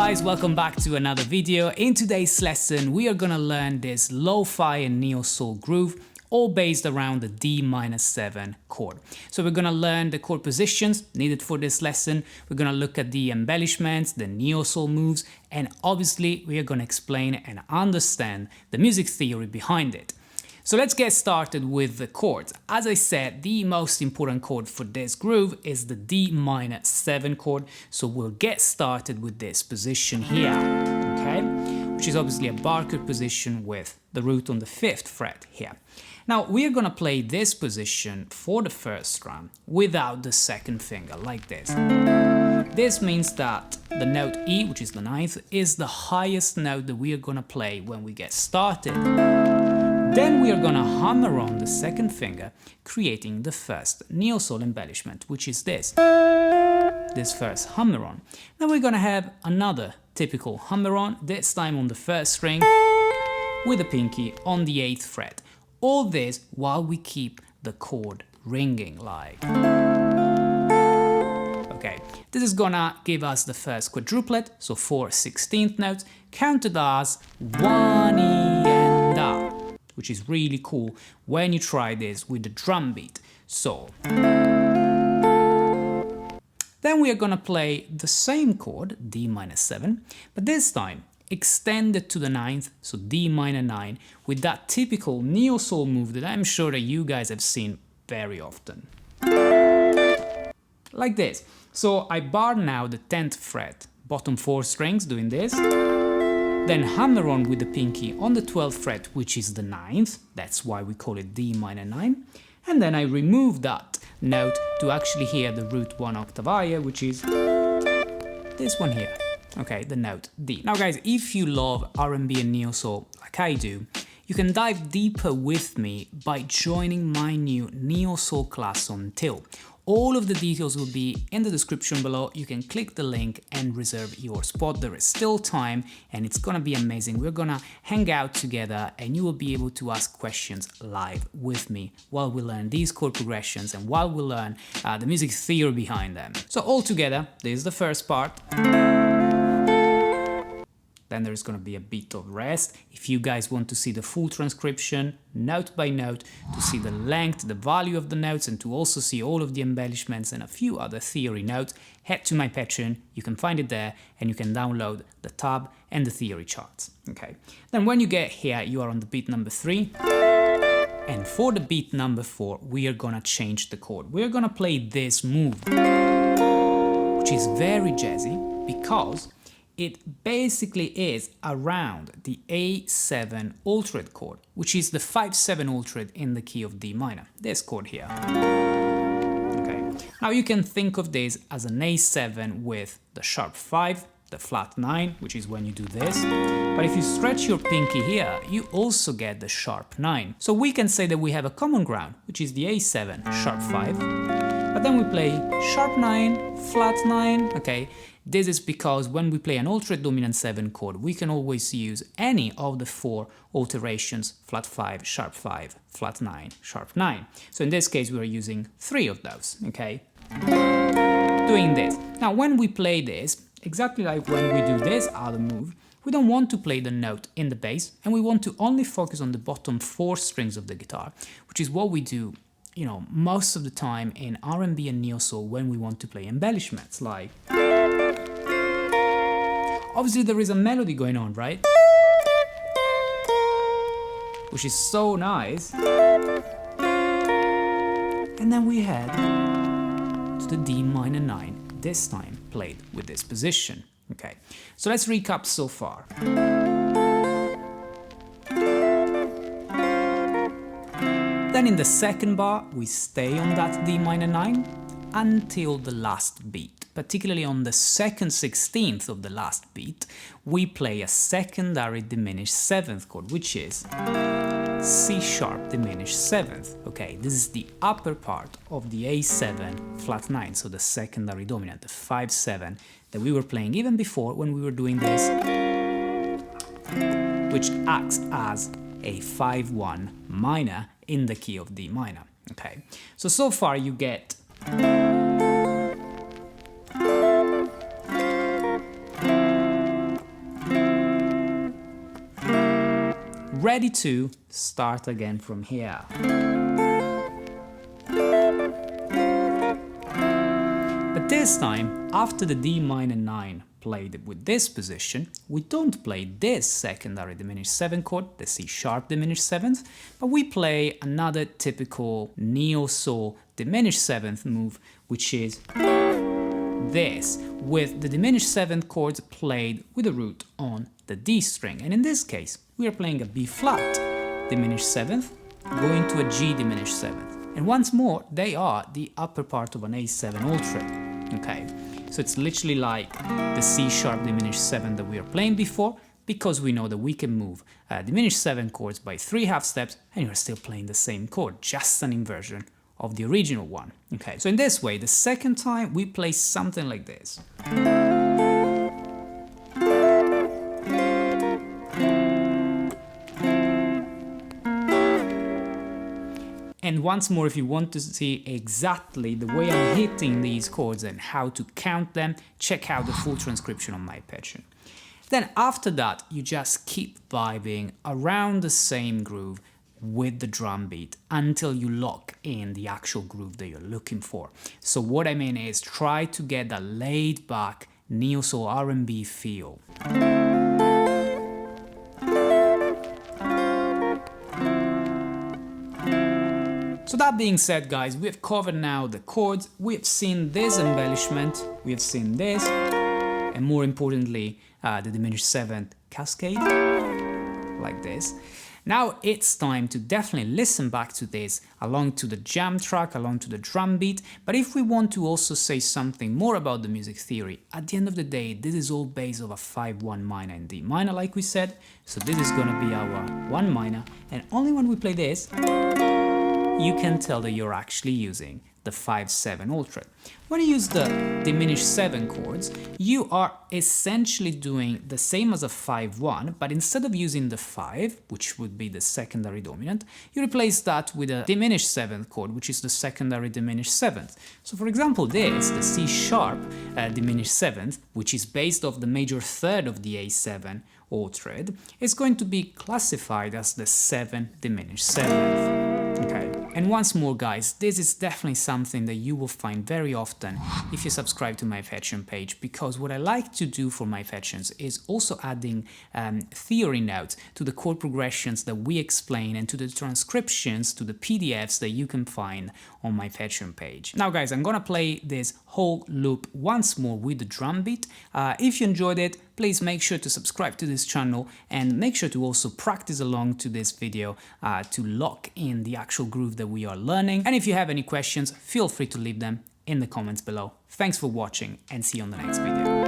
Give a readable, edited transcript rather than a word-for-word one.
guys, welcome back to another video. In today's lesson, we are gonna learn this lo-fi and neo soul groove, all based around the D-7 chord. So we're gonna learn the chord positions needed for this lesson. We're gonna look at the embellishments, the neo soul moves, and obviously we are gonna explain and understand the music theory behind it. So let's get started with the chords. As I said, the most important chord for this groove is the D-7 chord. So we'll get started with this position here, okay? Which is obviously a bar chord position with the root on the 5th fret here. Now we're gonna play this position for the first strum without the second finger, like this. This means that the note E, which is the 9th, is the highest note that we are gonna play when we get started. Then we are gonna hammer on the second finger, creating the first neo soul embellishment, which is this first hammer on. Then we're gonna have another typical hammer on, this time on the first string, with the pinky on the 8th fret. All this while we keep the chord ringing like. Okay, this is gonna give us the first quadruplet, so 4 16th notes, counted as 1 E and A, which is really cool when you try this with the drum beat. So then we are gonna play the same chord, D-7, but this time extended to the 9th, so D-9, with that typical neo soul move that I'm sure that you guys have seen very often. Like this. So I bar now the 10th fret, bottom 4 strings doing this, then hammer on with the pinky on the 12th fret, which is the 9th, that's why we call it D-9, and then I remove that note to actually hear the root 1 octave higher, which is this one here, okay, the note D. Now guys, if you love R&B and neo soul like I do, you can dive deeper with me by joining my new neo soul class on Till. All of the details will be in the description below. You can click the link and reserve your spot. There is still time and it's gonna be amazing. We're gonna hang out together and you will be able to ask questions live with me while we learn these chord progressions and while we learn the music theory behind them. So all together, this is the first part. Then there's gonna be a bit of rest. If you guys want to see the full transcription, note by note, to see the length, the value of the notes, and to also see all of the embellishments and a few other theory notes, head to my Patreon. You can find it there, and you can download the tab and the theory charts. Okay. Then when you get here, you are on the beat number 3. And for the beat number 4, we are gonna change the chord. We're gonna play this move, which is very jazzy because it basically is around the A7 altered chord, which is the 5/7 altered in the key of D minor, this chord here. Okay. Now you can think of this as an A7 with the sharp 5, the flat 9, which is when you do this. But if you stretch your pinky here, you also get the sharp 9. So we can say that we have a common ground, which is the A7, sharp 5. But then we play sharp 9, flat 9, okay? This is because when we play an altered dominant 7 chord, we can always use any of the 4 alterations, flat 5, sharp 5, flat 9, sharp 9. So in this case, we are using 3 of those, okay? Doing this. Now, when we play this, exactly like when we do this other move, we don't want to play the note in the bass, and we want to only focus on the bottom 4 strings of the guitar, which is what we do, you know, most of the time in R&B and neo soul when we want to play embellishments, like. Obviously there is a melody going on, right? Which is so nice. And then we head to the D-9, this time played with this position. Okay, so let's recap so far. Then in the second bar, we stay on that D-9 until the last beat. Particularly on the second 16th of the last beat, we play a secondary diminished 7th chord, which is C sharp diminished 7th. Okay, this is the upper part of the A7 flat 9, so the secondary dominant, the 5/7 that we were playing even before when we were doing this, which acts as a 5/1 minor in the key of D minor. Okay, so far you get ready to start again from here. But this time, after the D minor 9 played with this position, we don't play this secondary diminished 7 chord, the C sharp diminished 7th, but we play another typical Neo Soul diminished 7th move, which is this, with the diminished 7th chords played with a root on the D string. And in this case, we are playing a B flat diminished 7th, going to a G diminished 7th. And once more, they are the upper part of an A7 altered. Okay, so it's literally like the C sharp diminished 7 that we are playing before, because we know that we can move diminished 7 chords by 3 half steps and you're still playing the same chord, just an inversion of the original one. Okay, so in this way, the second time we play something like this. And once more, if you want to see exactly the way I'm hitting these chords and how to count them, check out the full transcription on my Patreon. Then after that, you just keep vibing around the same groove with the drum beat until you lock in the actual groove that you're looking for. So what I mean is try to get that laid back Neo Soul R&B feel. So that being said, guys, we have covered now the chords, we have seen this embellishment, we have seen this, and more importantly, the diminished 7th cascade, like this. Now it's time to definitely listen back to this along to the jam track, along to the drum beat, but if we want to also say something more about the music theory, at the end of the day, this is all based on a 5-1 minor and D minor, like we said, so this is gonna be our 1 minor, and only when we play this, you can tell that you're actually using the 5-7 altered. When you use the diminished 7 chords, you are essentially doing the same as a 5-1, but instead of using the 5, which would be the secondary dominant, you replace that with a diminished 7th chord, which is the secondary diminished 7th. So for example, this, the C sharp diminished 7th, which is based off the major third of the A7 altered, is going to be classified as the 7 diminished 7th. Okay. And once more, guys, this is definitely something that you will find very often if you subscribe to my Patreon page, because what I like to do for my Patreons is also adding theory notes to the chord progressions that we explain and to the transcriptions, to the PDFs that you can find on my Patreon page. Now, guys, I'm gonna play this whole loop once more with the drum beat. If you enjoyed it, please make sure to subscribe to this channel and make sure to also practice along to this video to lock in the actual groove that we are learning. And if you have any questions, feel free to leave them in the comments below. Thanks for watching and see you on the next video.